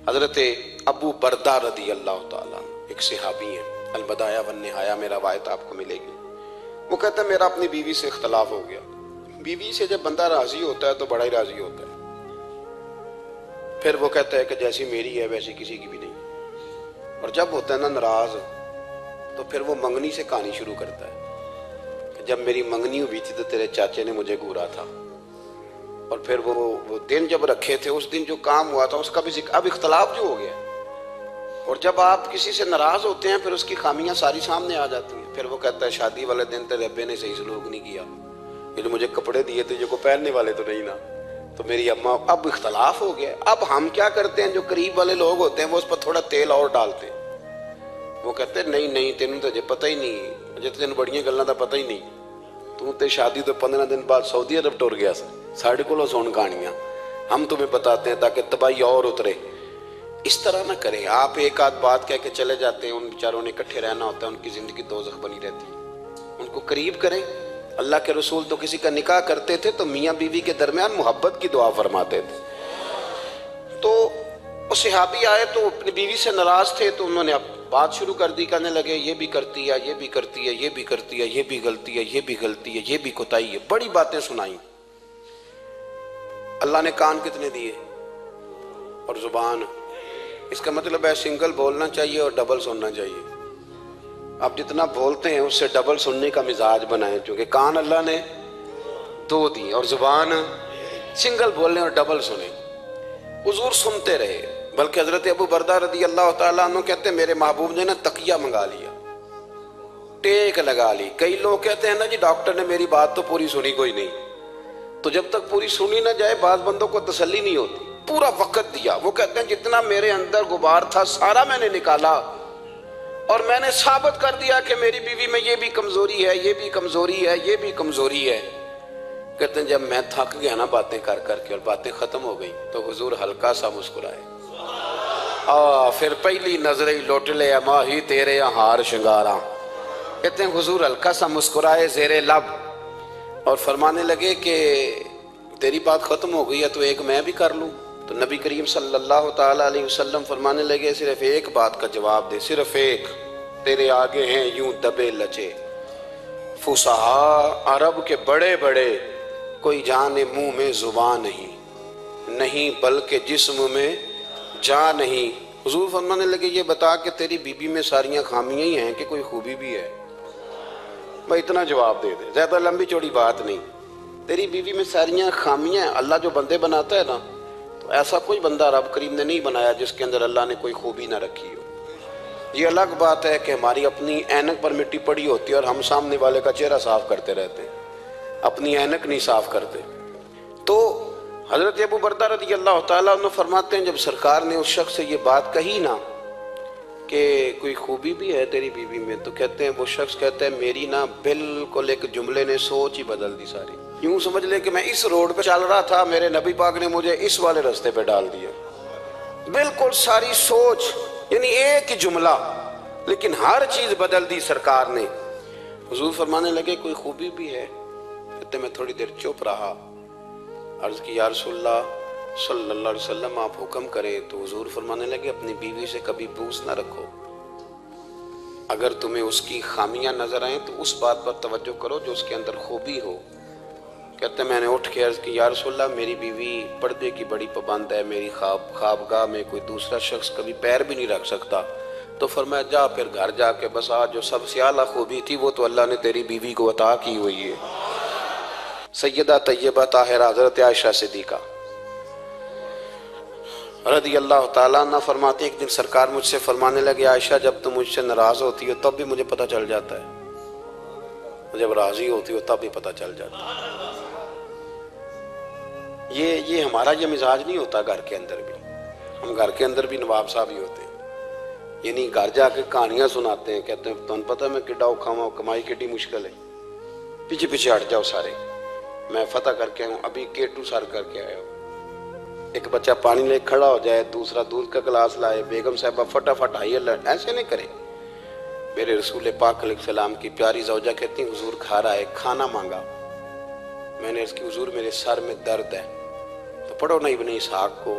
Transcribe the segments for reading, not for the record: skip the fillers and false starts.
حضرت ابو بردہ رضی اللہ تعالیٰ ایک صحابی ہیں، البدایہ والنہایہ میں روایت آپ کو ملے گی۔ وہ کہتا ہے میرا اپنی بیوی سے اختلاف ہو گیا۔ بیوی سے جب بندہ راضی ہوتا ہے تو بڑا ہی راضی ہوتا ہے، پھر وہ کہتا ہے کہ جیسی میری ہے ویسی کسی کی بھی نہیں، اور جب ہوتا ہے نا ناراض تو پھر وہ منگنی سے کہانی شروع کرتا ہے کہ جب میری منگنی ہوئی تھی تو تیرے چاچے نے مجھے گھورا تھا، اور پھر وہ دن جب رکھے تھے اس دن جو کام ہوا تھا اس کا بھی ذکر۔ اب اختلاف جو ہو گیا، اور جب آپ کسی سے ناراض ہوتے ہیں پھر اس کی خامیاں ساری سامنے آ جاتی ہیں۔ پھر وہ کہتا ہے شادی والے دن تیرے ابے نے صحیح سلوک نہیں کیا، یہ جو مجھے کپڑے دیے تھے جو کو پہننے والے تو نہیں نا، تو میری اماں۔ اب اختلاف ہو گیا، اب ہم کیا کرتے ہیں، جو قریب والے لوگ ہوتے ہیں وہ اس پر تھوڑا تیل اور ڈالتے ہیں۔ وہ کہتے ہیں نہیں تینوں تو پتہ ہی نہیں، مجھے تین بڑیاں گلاں دا پتہ ہی نہیں، تو تے شادی تو 15 دن بعد سعودی عرب ٹر گیا ساڑھے کو سن کہانیاں ہم تمہیں بتاتے ہیں تاکہ تباہی اور اترے۔ اس طرح نہ کریں، آپ ایک آدھ بات کہہ کے چلے جاتے ہیں، ان بیچاروں نے اکٹھے رہنا ہوتا ہے، ان کی زندگی دوزخ بنی رہتی ہے۔ ان کو قریب کریں۔ اللہ کے رسول تو کسی کا نکاح کرتے تھے تو میاں بیوی کے درمیان محبت کی دعا فرماتے تھے۔ تو وہ صحابی آئے تو اپنی بیوی سے ناراض تھے، تو انہوں نے اب بات شروع کر دی، کہنے لگے یہ بھی کرتی ہے، یہ بھی کرتی ہے، یہ بھی کرتی ہے، یہ بھی غلطی ہے، یہ بھی غلطی ہے، یہ بھی کوتاہی ہے، بڑی باتیں سنائیں۔ اللہ نے کان کتنے دیے اور زبان، اس کا مطلب ہے سنگل بولنا چاہیے اور ڈبل سننا چاہیے۔ آپ جتنا بولتے ہیں اس سے ڈبل سننے کا مزاج بنائیں، چونکہ کان اللہ نے 2 دی اور زبان سنگل بولنے اور ڈبل سنیں۔ حضور سنتے رہے، بلکہ حضرت ابو بردہ رضی اللہ تعالیٰ عنہ کہتے ہیں میرے محبوب نے نا تکیہ منگا لیا، ٹیک لگا لی۔ کئی لوگ کہتے ہیں نا جی ڈاکٹر نے میری بات تو پوری سنی کوئی نہیں، تو جب تک پوری سنی نہ جائے بعض بندوں کو تسلی نہیں ہوتی۔ پورا وقت دیا، وہ کہتے ہیں جتنا میرے اندر غبار تھا سارا میں نے نکالا، اور میں نے ثابت کر دیا کہ میری بیوی میں یہ بھی کمزوری ہے، یہ بھی کمزوری ہے، یہ بھی کمزوری ہے۔ کہتے ہیں جب میں تھک گیا نا باتیں کر کر کے اور باتیں ختم ہو گئی تو حضور ہلکا سا مسکرائے، پھر پہلی نظر ہی لوٹ لے ماہی تیرے ہار شنگاراں۔ کہتے ہیں حضور ہلکا سا مسکرائے زیر لب اور فرمانے لگے کہ تیری بات ختم ہو گئی ہے تو ایک میں بھی کر لوں۔ تو نبی کریم صلی اللہ تعالیٰ علیہ وسلم فرمانے لگے صرف ایک بات کا جواب دے، صرف ایک، تیرے آگے ہیں یوں دبے لچے فصحاء عرب کے بڑے بڑے، کوئی جانے منہ میں زبان نہیں بلکہ جسم میں جان نہیں۔ حضور فرمانے لگے یہ بتا کہ تیری بیوی میں ساریاں خامیاں ہی ہیں کہ کوئی خوبی بھی ہے؟ بھائی اتنا جواب دے دے، زیادہ لمبی چوڑی بات نہیں۔ تیری بیوی میں ساریاں خامیاں ہیں۔ اللہ جو بندے بناتا ہے نا تو ایسا کوئی بندہ رب کریم نے نہیں بنایا جس کے اندر اللہ نے کوئی خوبی نہ رکھی ہو۔ یہ الگ بات ہے کہ ہماری اپنی اینک پر مٹی پڑی ہوتی ہے اور ہم سامنے والے کا چہرہ صاف کرتے رہتے ہیں، اپنی اینک نہیں صاف کرتے۔ تو حضرت ابو بردہ رضی اللہ تعالیٰ عنہ فرماتے ہیں جب سرکار نے اس شخص سے یہ بات کہی نا کہ کوئی خوبی بھی ہے تیری بیوی میں، تو کہتے ہیں وہ شخص کہتا ہے میری نا بالکل ایک جملے نے سوچ ہی بدل دی ساری۔ یوں سمجھ لے کہ میں اس روڈ پہ چل رہا تھا، میرے نبی پاک نے مجھے اس والے رستے پہ ڈال دیا۔ بالکل ساری سوچ، یعنی ایک ہی جملہ لیکن ہر چیز بدل دی سرکار نے۔ حضور فرمانے لگے کوئی خوبی بھی ہے؟ کہتے میں تھوڑی دیر چپ رہا، عرض کی یا رسول اللہ صلی اللہ علیہ وسلم آپ حکم کریں۔ تو حضور فرمانے لگے اپنی بیوی سے کبھی بغض نہ رکھو، اگر تمہیں اس کی خامیاں نظر آئیں تو اس بات پر توجہ کرو جو اس کے اندر خوبی ہو۔ کہتے ہیں میں نے اٹھ کے عرض کی یا رسول اللہ میری بیوی پردے کی بڑی پابند ہے، میری خوابگاہ میں کوئی دوسرا شخص کبھی پیر بھی نہیں رکھ سکتا۔ تو فرمایا جا پھر گھر جا کے بس آج جو سب سے اعلیٰ خوبی تھی وہ تو اللہ نے تیری بیوی کو عطا کی ہوئی ہے۔ سیدہ طیبہ طاہرہ حضرت عائشہ صدیقہ رضی اللہ تعالیٰ عنہ فرماتے ہیں ایک دن سرکار مجھ سے فرمانے لگے عائشہ جب تم مجھ سے ناراض ہوتی ہو تب بھی مجھے پتہ چل جاتا ہے، جب راضی ہوتی ہو تب بھی پتہ چل جاتا ہے۔ یہ ہمارا یہ مزاج نہیں ہوتا گھر کے اندر بھی، ہم گھر کے اندر بھی نواب صاحب ہی ہوتے ہیں، یعنی گھر جا کے کہانیاں سناتے ہیں، کہتے ہیں تمہیں پتہ میں کڈا اوکھا ہوں، کمائی کڈی مشکل ہے، پیچھے پیچھے ہٹ جاؤ سارے، میں فتح کر کے ہوں، ابھی K2 سر کر کے آیا ہوں۔ ایک بچہ پانی لے کھڑا ہو جائے، دوسرا دودھ کا گلاس لائے، بیگم صاحبہ فٹافٹ آئیے، ایسے نہیں کریں۔ میرے رسول پاک علیہ السلام کی پیاری زوجہ کہتی ہیں حضور گھر آئے، کھانا مانگا، میں نے اس کی حضور میرے سر میں درد ہے، تو پڑھو نا ابن اسحاق کو،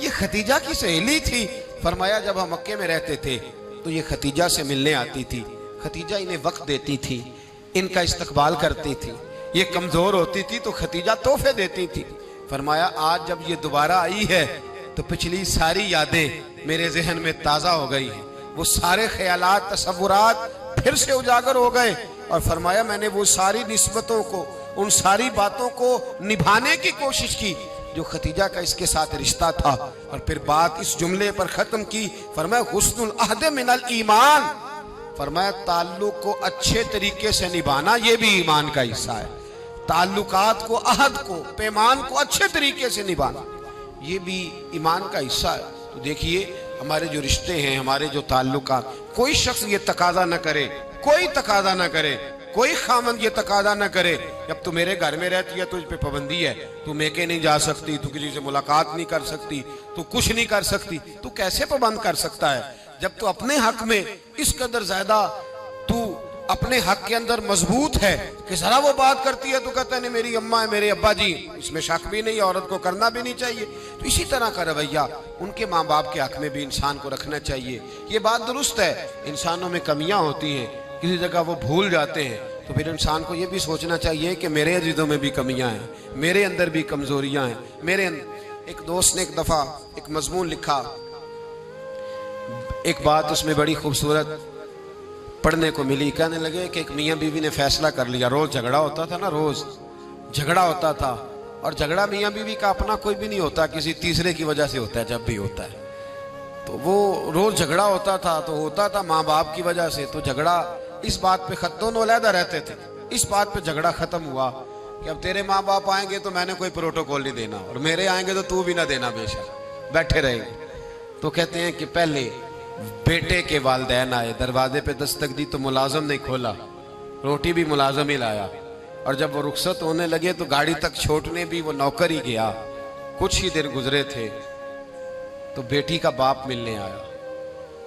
یہ ختیجہ کی سہیلی تھی. فرمایا جب ہم مکے میں رہتے تھے تو یہ ختیجہ سے ملنے آتی تھی, ختیجہ انہیں وقت دیتی تھی, ان کا استقبال کرتی تھی. یہ کمزور ہوتی تھی تو ختیجہ تحفے دیتی تھی. فرمایا آج جب یہ دوبارہ آئی ہے تو پچھلی ساری یادیں میرے ذہن میں تازہ ہو گئی ہیں, وہ سارے خیالات تصورات پھر سے اجاگر ہو گئے. اور فرمایا میں نے وہ ساری نسبتوں کو, ان ساری باتوں کو نبھانے کی کوشش کی جو ختیجہ کا اس کے ساتھ رشتہ تھا. اور پھر بات اس جملے پر ختم کی. فرمایا حسن العہد من الایمان, فرمایا تعلق کو اچھے طریقے سے نبھانا یہ بھی ایمان کا حصہ ہے. تعلقات کو, عہد کو, پیمان کو اچھے طریقے سے نبھانا یہ بھی ایمان کا حصہ ہے. تو دیکھیے ہمارے جو رشتے ہیں, ہمارے جو تعلقات, کوئی شخص یہ تقاضا نہ کرے, کوئی تقاضا نہ کرے, کوئی خامند یہ تقاضا نہ کرے جب تو میرے گھر میں رہتی ہے تو اس پہ پابندی ہے, تو میکے نہیں جا سکتی, تو کسی سے ملاقات نہیں کر سکتی, تو کچھ نہیں کر سکتی. تو کیسے پابند کر سکتا ہے جب تو اپنے حق میں اس قدر زیادہ تو اپنے حق کے اندر مضبوط ہے کہ ذرا وہ بات کرتی ہے تو کہتا ہے نہیں میری اماں ہے, میرے ابا جی, اس میں شک بھی نہیں, عورت کو کرنا بھی نہیں چاہیے. تو اسی طرح کا رویہ ان کے ماں باپ کے حق میں بھی انسان کو رکھنا چاہیے. یہ بات درست ہے, انسانوں میں کمیاں ہوتی ہیں, کسی جگہ وہ بھول جاتے ہیں, تو پھر انسان کو یہ بھی سوچنا چاہیے کہ میرے عزیزوں میں بھی کمیاں ہیں, میرے اندر بھی کمزوریاں ہیں. ایک دوست نے ایک دفعہ ایک مضمون لکھا, ایک بات اس میں بڑی خوبصورت پڑھنے کو ملی. کہنے لگے کہ ایک میاں بیوی نے فیصلہ کر لیا, روز جھگڑا ہوتا تھا نا, روز جھگڑا ہوتا تھا, اور جھگڑا میاں بیوی کا اپنا کوئی بھی نہیں ہوتا, کسی تیسرے کی وجہ سے ہوتا ہے جب بھی ہوتا ہے. تو وہ روز جھگڑا ہوتا تھا تو ہوتا تھا ماں باپ کی وجہ سے. تو جھگڑا اس بات پہ دونوں علیحدہ رہتے تھے, اس بات پہ جھگڑا ختم ہوا کہ اب تیرے ماں باپ آئیں گے تو میں نے کوئی پروٹوکول نہیں دینا, اور میرے آئیں گے تو بھی نہ دینا, بے شک بیٹھے رہیں گے. تو کہتے ہیں کہ پہلے بیٹے کے والدین آئے, دروازے پہ دستک دی تو ملازم نہیں کھولا, روٹی بھی ملازم ہی لایا, اور جب وہ رخصت ہونے لگے تو گاڑی تک چھوڑنے بھی وہ نوکر ہی گیا. کچھ ہی دن گزرے تھے تو بیٹی کا باپ ملنے آیا,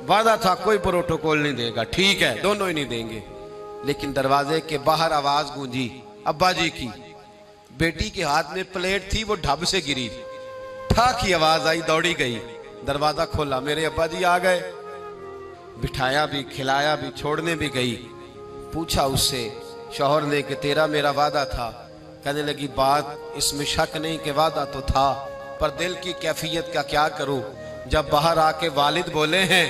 وعدہ تھا کوئی پروٹوکول نہیں دے گا, ٹھیک ہے دونوں ہی نہیں دیں گے. لیکن دروازے کے باہر آواز گونجی ابا جی کی, بیٹی کے ہاتھ میں پلیٹ تھی, وہ ڈھب سے گری, ٹھا کی آواز آئی, دوڑی گئی, دروازہ کھولا, میرے ابا جی آ گئے, بٹھایا بھی, کھلایا بھی, چھوڑنے بھی گئی. پوچھا اس سے شوہر نے کہ تیرا میرا وعدہ تھا. کہنے لگی بات اس میں شک نہیں کہ وعدہ تو تھا, پر دل کی کیفیت کا کیا کروں, جب باہر آ کے والد بولے ہیں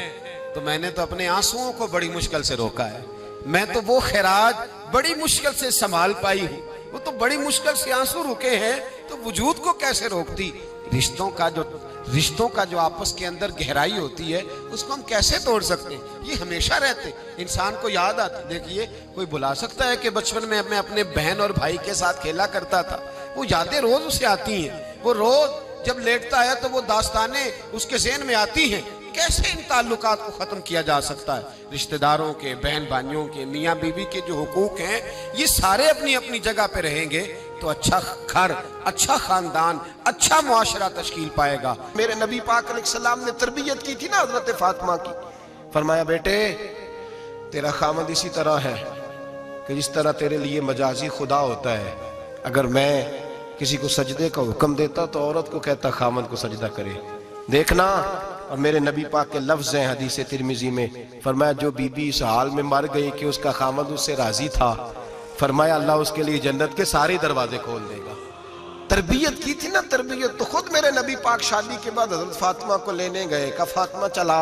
تو میں نے تو اپنے آنسوؤں کو بڑی مشکل سے روکا ہے. میں تو وہ خراج بڑی مشکل سے سنبھال پائی ہوں, وہ تو بڑی مشکل سے آنسو رکے ہیں, تو وجود کو کیسے روکتی. رشتوں کا جو آپس کے اندر گہرائی ہوتی ہے اس کو ہم کیسے توڑ سکتے ہیں. یہ ہمیشہ رہتے, انسان کو یاد آتی. دیکھیے کوئی بلا سکتا ہے کہ بچپن میں میں اپنے بہن اور بھائی کے ساتھ کھیلا کرتا تھا, وہ یادیں روز اسے آتی ہیں, وہ روز جب لیٹتا ہے تو وہ داستانیں اس کے ذہن میں آتی ہیں. کیسے ان تعلقات کو ختم کیا جا سکتا ہے. رشتہ داروں کے, بہن بھائیوں کے, میاں بیوی کے جو حقوق ہیں یہ سارے اپنی اپنی جگہ پہ رہیں گے تو اچھا گھر, اچھا خاندان, اچھا معاشرہ تشکیل پائے گا. میرے نبی پاک علیہ السلام نے تربیت کی تھی نا حضرت فاطمہ کی. فرمایا بیٹے تیرا خامد اسی طرح ہے کہ جس طرح تیرے لیے مجازی خدا ہوتا ہے. اگر میں کسی کو سجدے کا حکم دیتا تو عورت کو کہتا خامد کو سجدہ کرے. دیکھنا, اور میرے نبی پاک کے لفظ ہیں حدیث ترمذی میں, فرمایا جو بی بی اس حال میں مر گئی کہ اس کا خامد اس سے راضی تھا, فرمایا اللہ اس کے لیے جنت کے سارے دروازے کھول دے گا. تربیت کی تھی نا, تربیت. تو خود میرے نبی پاک شادی کے بعد حضرت فاطمہ کو لینے گئے, کہا فاطمہ چلا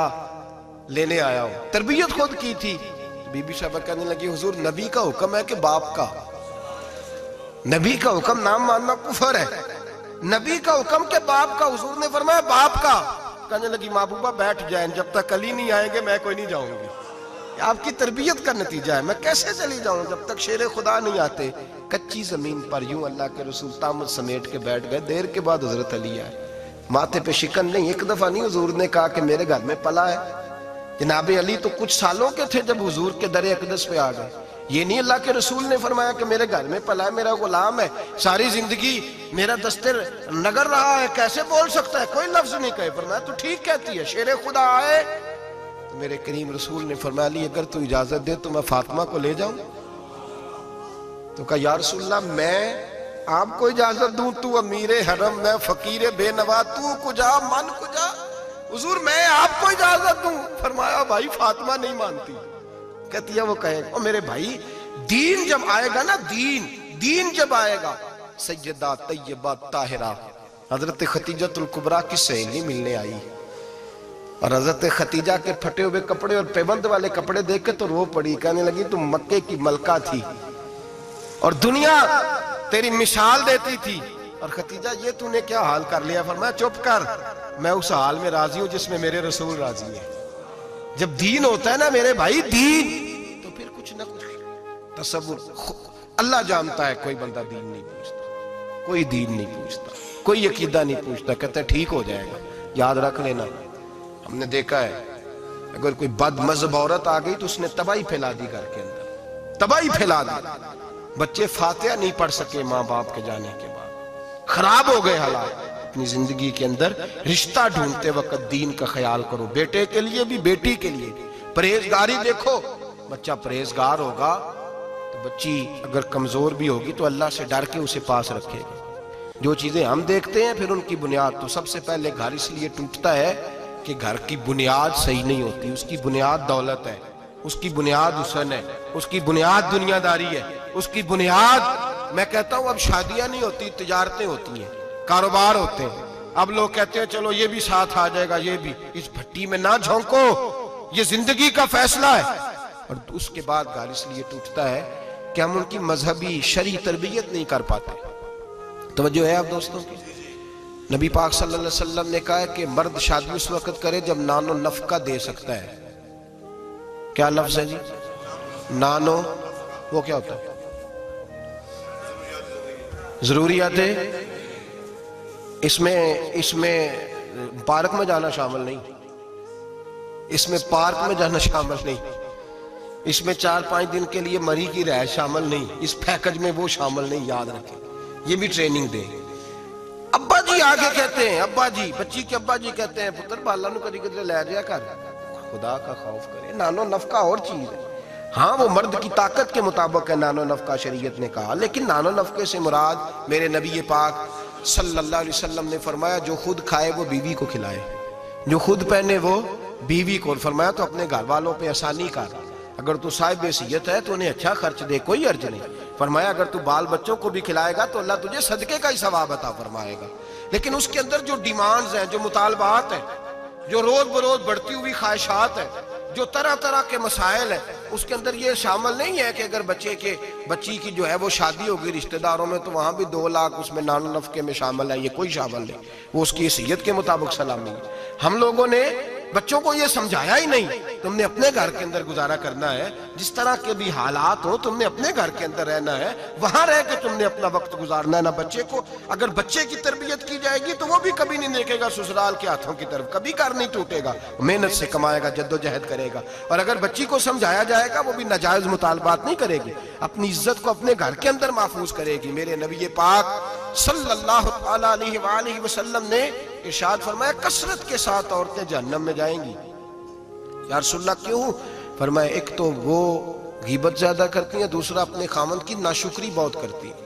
لینے آیا ہوں. تربیت خود کی تھی. بی بی صاحبہ کہنے لگی حضور نبی کا حکم ہے کہ باپ کا, نبی کا حکم نام ماننا کفر ہے, نبی کا حکم کہ باپ کا. حضور نے فرمایا باپ کا. کہنے لگی محبوبہ بیٹھ جائیں, جب تک علی نہیں آئیں گے میں کوئی نہیں جاؤں گی. آپ کی تربیت کا نتیجہ ہے, میں کیسے چلی جاؤں جب تک شیر خدا نہیں آتے. کچی زمین پر یوں اللہ کے رسول تامت سمیٹ کے بیٹھ گئے. دیر کے بعد حضرت علی آئے, ماتھے پہ شکن نہیں. ایک دفعہ نہیں, حضور نے کہا کہ میرے گھر میں پلا ہے. جناب علی تو کچھ سالوں کے تھے جب حضور کے در اقدس پہ آ گئے. یہ نہیں اللہ کے رسول نے فرمایا کہ میرے گھر میں پلا ہے, میرا غلام ہے, ساری زندگی میرا دستر نگر رہا ہے, کیسے بول سکتا ہے, کوئی لفظ نہیں کہے. فرمایا تو ٹھیک کہتی ہے, شیر خدا آئے. تو میرے کریم رسول نے فرمایا علی اگر تو اجازت دے تو میں فاطمہ کو لے جاؤں. تو کہا یا رسول اللہ میں آپ کو اجازت دوں تو امیر حرم میں فقیر بے نوا تو کجا من کجا حضور میں آپ کو اجازت دوں فرمایا بھائی فاطمہ نہیں مانتی کہتی ہے وہ کہے او میرے بھائی دین جب آئے گا نا دین جب آئے گا سیدہ طیبہ طاہرہ حضرت خدیجہ الکبریٰ کی سہیلی ملنے آئی اور حضرت خدیجہ کے پھٹے ہوئے کپڑے اور پیبند والے کپڑے دیکھ کے تو رو پڑی کہنے لگی تم مکے کی ملکہ تھی اور دنیا تیری مثال دیتی تھی اور خدیجہ یہ تو نے کیا حال کر لیا فرمایا چپ کر میں اس حال میں راضی ہوں جس میں میرے رسول راضی ہیں جب دین ہوتا ہے نا میرے بھائی دین تو پھر کچھ نہ کچھ تصور اللہ جانتا ہے کوئی بندہ دین نہیں پوچھتا کوئی دین نہیں پوچھتا کوئی عقیدہ نہیں پوچھتا کہتا ہے ٹھیک ہو جائے گا یاد رکھ لینا ہم نے دیکھا ہے اگر کوئی بد مذہب عورت آ گئی تو اس نے تباہی پھیلا دی گھر کے اندر تباہی پھیلا دی بچے فاتحہ نہیں پڑھ سکے ماں باپ کے جانے کے بعد خراب ہو گئے حالات اپنی زندگی کے اندر رشتہ ڈھونڈتے وقت دین کا خیال کرو بیٹے کے لیے بھی بیٹی کے لیے بھی پرہیزگاری دیکھو بچہ پرہیزگار ہوگا تو بچی اگر کمزور بھی ہوگی تو اللہ سے ڈر کے اسے پاس رکھے گا جو چیزیں ہم دیکھتے ہیں پھر ان کی بنیاد تو سب سے پہلے گھر اس لیے ٹوٹتا ہے کہ گھر کی بنیاد صحیح نہیں ہوتی اس کی بنیاد دولت ہے اس کی بنیاد حسن ہے اس کی بنیاد دنیا داری ہے اس کی بنیاد میں کہتا ہوں اب شادیاں نہیں ہوتی تجارتیں ہوتی ہیں کاروبار ہوتے ہیں اب لوگ کہتے ہیں چلو یہ بھی ساتھ آ جائے گا یہ بھی اس بھٹی میں نہ جھونکو یہ زندگی کا فیصلہ ہے اور اس کے بعد گھر اس لیے ٹوٹتا ہے کہ ہم ان کی مذہبی شرعی تربیت نہیں کر پاتے توجہ ہے آپ دوستوں کی نبی پاک صلی اللہ علیہ وسلم نے کہا ہے کہ مرد شادی اس وقت کرے جب نان و نفقہ دے سکتا ہے کیا لفظ ہے جی نانو وہ کیا ہوتا ہے ضروریات ہے اس میں پارک میں جانا شامل نہیں اس میں پارک میں جانا شامل نہیں اس میں 4-5 دن کے لیے مری کی رہائش شامل نہیں اس پیکج میں وہ شامل نہیں یاد رکھیں یہ بھی ٹریننگ دیں ابا جی آگے کہتے ہیں ابا جی بچی کے ابا جی کہتے ہیں پتر بالا نو کدی کدی لے جایا کر خدا کا خوف کرے نانو نفقہ اور چیز ہے ہاں وہ مرد کی طاقت کے مطابق ہے نانو نفقہ شریعت نے کہا لیکن نانو نفقے سے مراد میرے نبی پاک صلی اللہ علیہ وسلم نے فرمایا جو خود کھائے وہ بیوی کو کھلائے جو خود پہنے وہ بیوی کو فرمایا تو اپنے گھر والوں پہ آسانی کر اگر تو صاحب حیثیت ہے تو انہیں اچھا خرچ دے کوئی عرض نہیں فرمایا اگر تو بال بچوں کو بھی کھلائے گا تو اللہ تجھے صدقے کا ہی ثواب عطا فرمائے گا لیکن اس کے اندر جو ڈیمانڈز ہیں جو مطالبات ہیں جو روز بروز بڑھتی ہوئی خواہشات ہیں جو طرح طرح کے مسائل ہیں اس کے اندر یہ شامل نہیں ہے کہ اگر بچی کی جو ہے وہ شادی ہوگی رشتہ داروں میں تو وہاں بھی 2 لاکھ اس میں نان و نفقے میں شامل ہے یہ کوئی شامل نہیں وہ اس کی حیثیت کے مطابق سلامی ہے ہم لوگوں نے بچوں کو یہ سمجھایا ہی نہیں تم نے اپنے گھر کے اندر گزارا کرنا ہے جس طرح کے بھی حالات ہو تم نے اپنے گھر کے اندر رہنا ہے وہاں رہ کے تم نے اپنا وقت گزارنا ہے نہ بچے کو اگر بچے کی تربیت کی جائے گی تو وہ بھی کبھی نہیں دیکھے گا سسرال کے ہاتھوں کی طرف کبھی کر نہیں ٹوٹے گا محنت سے کمائے گا جد و جہد کرے گا اور اگر بچی کو سمجھایا جائے گا وہ بھی ناجائز مطالبات نہیں کرے گی اپنی عزت کو اپنے گھر کے اندر محفوظ کرے گی میرے نبی پاک صلی اللہ علیہ وآلہ وسلم نے ارشاد فرمایا کثرت کے ساتھ عورتیں جہنم میں جائیں گی یا رسول اللہ کیوں فرمایا ایک تو وہ غیبت زیادہ کرتی ہیں دوسرا اپنے خامند کی ناشکری بہت کرتی ہیں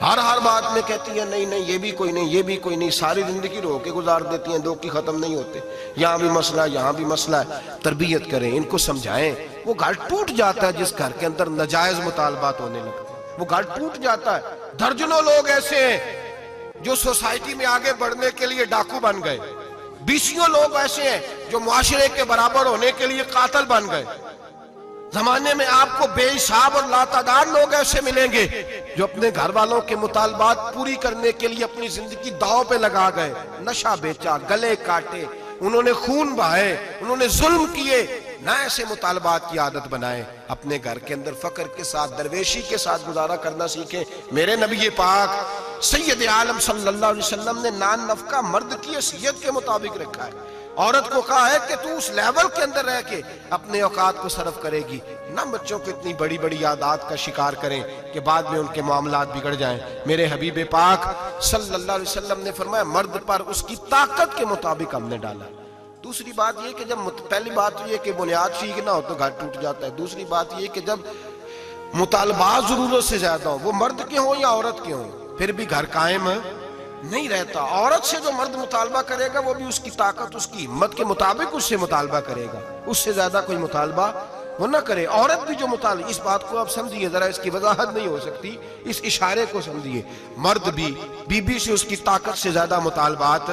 ہر بات میں کہتی ہیں نہیں یہ بھی کوئی نہیں یہ بھی کوئی نہیں ساری زندگی رو کے گزار دیتی ہیں 2 کی ختم نہیں ہوتے یہاں بھی مسئلہ یہاں بھی مسئلہ ہے تربیت کریں ان کو سمجھائیں وہ گھر ٹوٹ جاتا ہے جس گھر کے اندر ناجائز مطالبات ہونے لگتے ہیں وہ گھر ٹوٹ جاتا ہے درجنوں لوگ ایسے ہیں جو سوسائٹی میں آگے بڑھنے کے لیے ڈاکو بن گئے 20 لوگ ایسے ہیں جو معاشرے کے برابر ہونے کے لیے قاتل بن گئے زمانے میں آپ کو بے حساب اور لاتعداد لوگ ایسے ملیں گے جو اپنے گھر والوں کے مطالبات پوری کرنے کے لیے اپنی زندگی داؤ پہ لگا گئے نشہ بیچا گلے کاٹے انہوں نے خون بہائے انہوں نے ظلم کیے نہ ایسے مطالبات کی عادت بنائیں اپنے گھر کے اندر فقر کے ساتھ درویشی کے ساتھ گزارا کرنا سیکھیں میرے نبی پاک سید عالم صلی اللہ علیہ وسلم نے نان نفقہ مرد کی حیثیت کے مطابق رکھا ہے عورت کو کہا ہے کہ تو اس لیول کے اندر رہ کے اپنے اوقات کو صرف کرے گی نہ بچوں کو اتنی بڑی بڑی عادات کا شکار کریں کہ بعد میں ان کے معاملات بگڑ جائیں میرے حبیب پاک صلی اللہ علیہ وسلم نے فرمایا مرد پر اس کی طاقت کے مطابق ہم نے ڈالا دوسری بات یہ کہ جب پہلی بات یہ کہ بنیاد ٹھیک نہ ہو تو گھر ٹوٹ جاتا ہے دوسری بات یہ کہ جب مطالبات ضرورت سے زیادہ ہوں وہ مرد کے ہوں یا عورت کے ہوں پھر بھی گھر قائم نہیں رہتا. عورت سے جو مرد مطالبہ کرے گا وہ بھی اس کی طاقت اس کی ہمت کے مطابق اس سے مطالبہ کرے گا, اس سے زیادہ کوئی مطالبہ وہ نہ کرے. عورت بھی جو مطالبہ, اس بات کو آپ سمجھیے ذرا, اس کی وضاحت نہیں ہو سکتی, اس اشارے کو سمجھیے. مرد بھی بیوی سے اس کی طاقت سے زیادہ مطالبات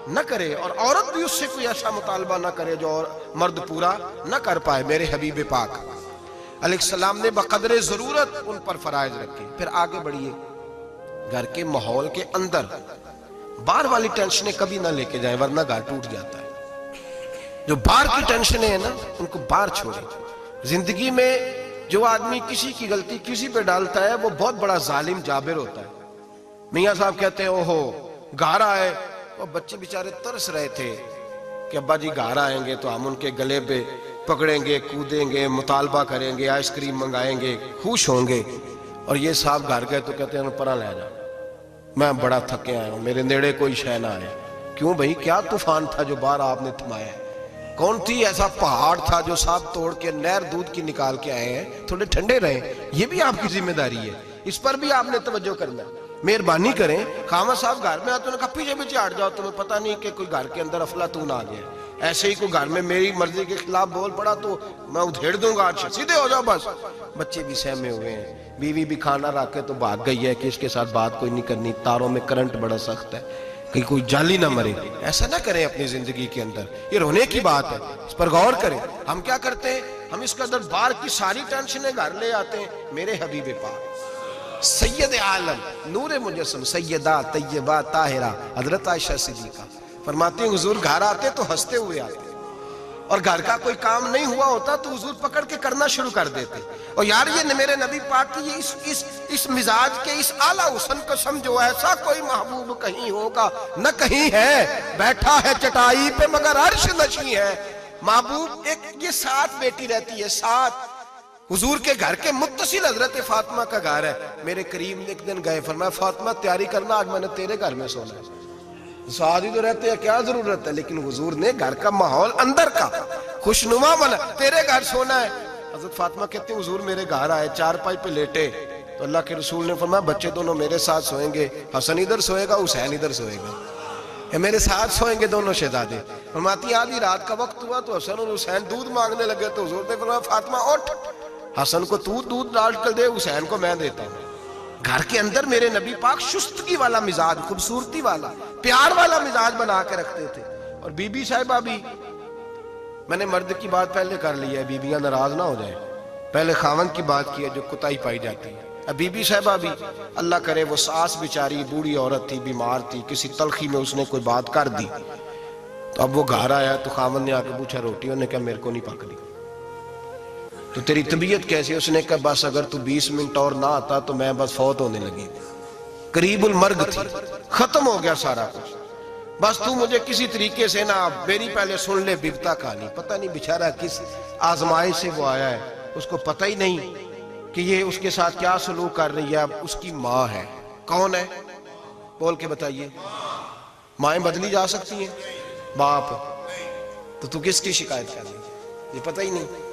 نہ کرے, اور عورت بھی اس سے کوئی ایسا مطالبہ نہ کرے جو مرد پورا نہ کر پائے. میرے حبیب پاک علیہ السلام نے بقدر ضرورت ان پر فرائض رکھے. پھر آگے بڑھیے, گھر کے ماحول کے اندر باہر والی ٹینشنیں کبھی نہ لے کے جائیں ورنہ گھر ٹوٹ جاتا ہے. جو باہر کی ٹینشنیں ہیں نا ان کو باہر چھوڑیں. زندگی میں جو آدمی کسی کی غلطی کسی پہ ڈالتا ہے وہ بہت بڑا ظالم جابر ہوتا ہے. میاں صاحب کہتے ہیں اوہو گھر آئے, اور بچے بیچارے ترس رہے تھے کہ ابا جی گھر آئیں گے تو ہم ان کے گلے پہ پکڑیں گے, کودیں گے, مطالبہ کریں گے, آئس کریم منگائیں گے, خوش ہوں گے. اور یہ صاحب گھر گئے تو کہتے ہیں پرا لے جا, میں بڑا تھکے آیا ہوں, میرے نیڑے کوئی شے نہ آئے. کیوں بھائی, کیا طوفان تھا جو باہر آپ نے تھمایا ہے؟ کون تھی ایسا پہاڑ تھا جو صاحب توڑ کے نہر دودھ کی نکال کے آئے ہیں؟ تھوڑے ٹھنڈے رہیں, یہ بھی آپ کی ذمہ داری ہے, اس پر بھی آپ نے توجہ کرنا. مہربانی کریں. خامد صاحب گھر میں آتے, انہوں نے کہا پیچھے پیچھے ہٹ جاؤ, تمہیں پتہ نہیں کہ کوئی گھر کے اندر افلاطون آ گیا. ایسے ہی کوئی گھر میں میری مرضی کے خلاف بول پڑا تو میں ادھیڑ دوں گا, سیدھے ہو جاؤ بس. بچے بھی سہمے ہوئے ہیں, بیوی بھی کھانا رکھ کے تو بھاگ گئی ہے کہ اس کے ساتھ بات کوئی نہیں کرنی, تاروں میں کرنٹ بڑا سخت ہے, کہیں کوئی جالی نہ مرے. ایسا نہ کریں اپنی زندگی کے اندر, یہ رونے کی بات ہے, اس پر غور کریں. ہم کیا کرتے ہیں, ہم اس کے اندر باہر کی ساری ٹینشنیں گھر لے آتے ہیں. میرے حبیب پاک سید عالم نور مجسم سیدہ طیبہ طاہرہ حضرت عائشہ صدیقہ فرماتی ہیں حضور گھر آتے تو ہنستے ہوئے آتے, اور گھر کا کوئی کام نہیں ہوا ہوتا تو حضور پکڑ کے کرنا شروع کر دیتے. اور یار یہ میرے نبی پاک کی یہ اس مزاج کے اس اعلیٰ حسن کو سمجھو, ایسا کوئی محبوب کہیں ہوگا نہ کہیں ہے, بیٹھا ہے چٹائی پہ مگر عرش نشیں ہے. محبوب ایک یہ ساتھ بیٹی رہتی ہے, ساتھ حضور کے گھر کے متصل حضرت فاطمہ کا گھر ہے. میرے کریم نے ایک دن گئے, فرمایا فاطمہ تیاری کرنا, آج میں نے تیرے گھر میں سونا ہے. ساتھ ہی تو رہتے ہیں, کیا ضرورت ہے, لیکن حضور نے گھر کا ماحول اندر کا خوشنما بنا, تیرے گھر سونا ہے. حضرت فاطمہ کہتے ہیں حضور میرے گھر آئے, چارپائی پہ لیٹے تو اللہ کے رسول نے فرمایا بچے دونوں میرے ساتھ سوئیں گے, حسن ادھر سوئے گا, حسین ادھر سوئے گا, میرے ساتھ سوئیں گے دونوں شہزادے. فرماتی آدھی رات کا وقت ہوا تو حسن اور حسین دودھ مانگنے لگے تو حضور نے فرمایا فاطمہ اٹھ, حسن کو تو دودھ ڈال کر دے, حسین کو میں دیتا ہوں. گھر کے اندر میرے نبی پاک شستگی والا مزاج, خوبصورتی والا, پیار والا مزاج بنا کے رکھتے تھے. اور بی بی صاحبہ بھی, میں نے مرد کی بات پہلے کر لی ہے, بیویاں ناراض نہ ہو جائیں, پہلے خاوند کی بات کی ہے جو کوتاہی پائی جاتی ہے. اب بی بی صاحبہ بھی اللہ کرے وہ ساس بیچاری بوڑھی عورت تھی, بیمار تھی, کسی تلخی میں اس نے کوئی بات کر دی, تو اب وہ گھر آیا تو خاوند نے آ کے پوچھا روٹی, انہوں نے کہا میرے کو نہیں پک دی. تو تیری طبیعت کیسی؟ اس نے کہا بس اگر تو 20 منٹ اور نہ آتا تو میں بس فوت ہونے لگی, قریب المرگ تھی, ختم ہو گیا سارا کچھ, بس تو مجھے کسی طریقے سے نہ, میری پہلے سن لے بگتا کہانی. پتہ نہیں بیچارہ کس آزمائش سے وہ آیا ہے, اس کو پتہ ہی نہیں کہ یہ اس کے ساتھ کیا سلوک کر رہی ہے. اب اس کی ماں ہے, کون ہے بول کے بتائیے, مائیں بدلی جا سکتی ہیں, باپ, تو کس کی شکایت کر رہی ہے, یہ پتہ ہی نہیں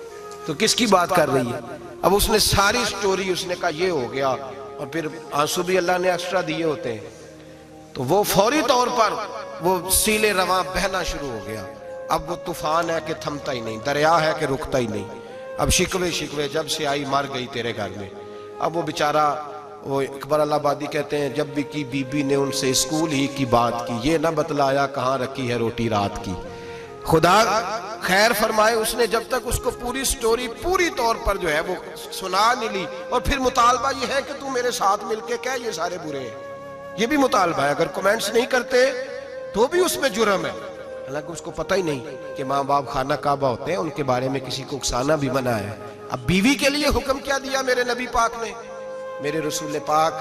تو کس کی بات کر رہی ہے. اب اس نے ساری سٹوری, اس نے کہا یہ ہو گیا, اور پھر آنسو بھی اللہ نے ایکسٹرا دیے ہوتے ہیں, تو وہ فوری طور پر وہ سیلے رواں بہنا شروع ہو گیا. اب وہ طوفان ہے کہ تھمتا ہی نہیں, دریا ہے کہ رکتا ہی نہیں. اب شکوے جب سے آئی مر گئی تیرے گھر میں. اب وہ بیچارہ, وہ اکبر اللہ آبادی کہتے ہیں جب بھی کی بی بی نے ان سے اسکول ہی کی بات کی, یہ نہ بتلایا کہاں رکھی ہے روٹی رات کی. خدا خیر فرمائے, اس نے جب تک اس کو پوری سٹوری پوری طور پر جو ہے وہ سنا نہیں لی, اور پھر مطالبہ یہ ہے کہ تو میرے ساتھ مل کے کہہ یہ سارے برے ہیں, یہ بھی مطالبہ ہے. اگر کمنٹس نہیں کرتے تو بھی اس میں جرم ہے, حالانکہ اس کو پتہ ہی نہیں کہ ماں باپ خانہ کعبہ ہوتے ہیں, ان کے بارے میں کسی کو اکسانا بھی منع ہے. اب بیوی کے لیے حکم کیا دیا میرے نبی پاک نے, میرے رسول پاک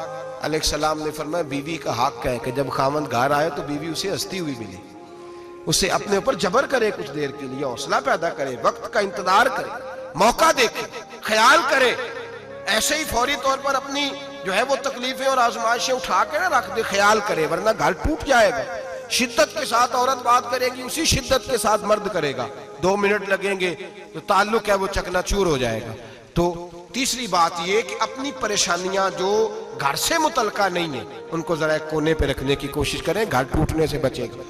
علیہ السلام نے فرمایا بیوی کا حق ہے کہ جب خاوند گھر آئے تو بیوی اسے ہنستی ہوئی ملے, اسے اپنے اوپر جبر کرے, کچھ دیر کے لیے حوصلہ پیدا کرے, وقت کا انتظار کرے, موقع دیکھے, خیال کرے. ایسے ہی فوری طور پر اپنی جو ہے وہ تکلیفیں اور آزمائشیں اٹھا کے نہ رکھ دے, خیال کرے, ورنہ گھر ٹوٹ جائے گا. شدت کے ساتھ عورت بات کرے گی, اسی شدت کے ساتھ مرد کرے گا. 2 منٹ لگیں گے تو تعلق ہے وہ چکنا چور ہو جائے گا. تو تیسری بات یہ کہ اپنی پریشانیاں جو گھر سے متعلقہ نہیں ہیں ان کو ذرا ایک کونے پہ رکھنے کی کوشش کریں، گھر ٹوٹنے سے بچے گا۔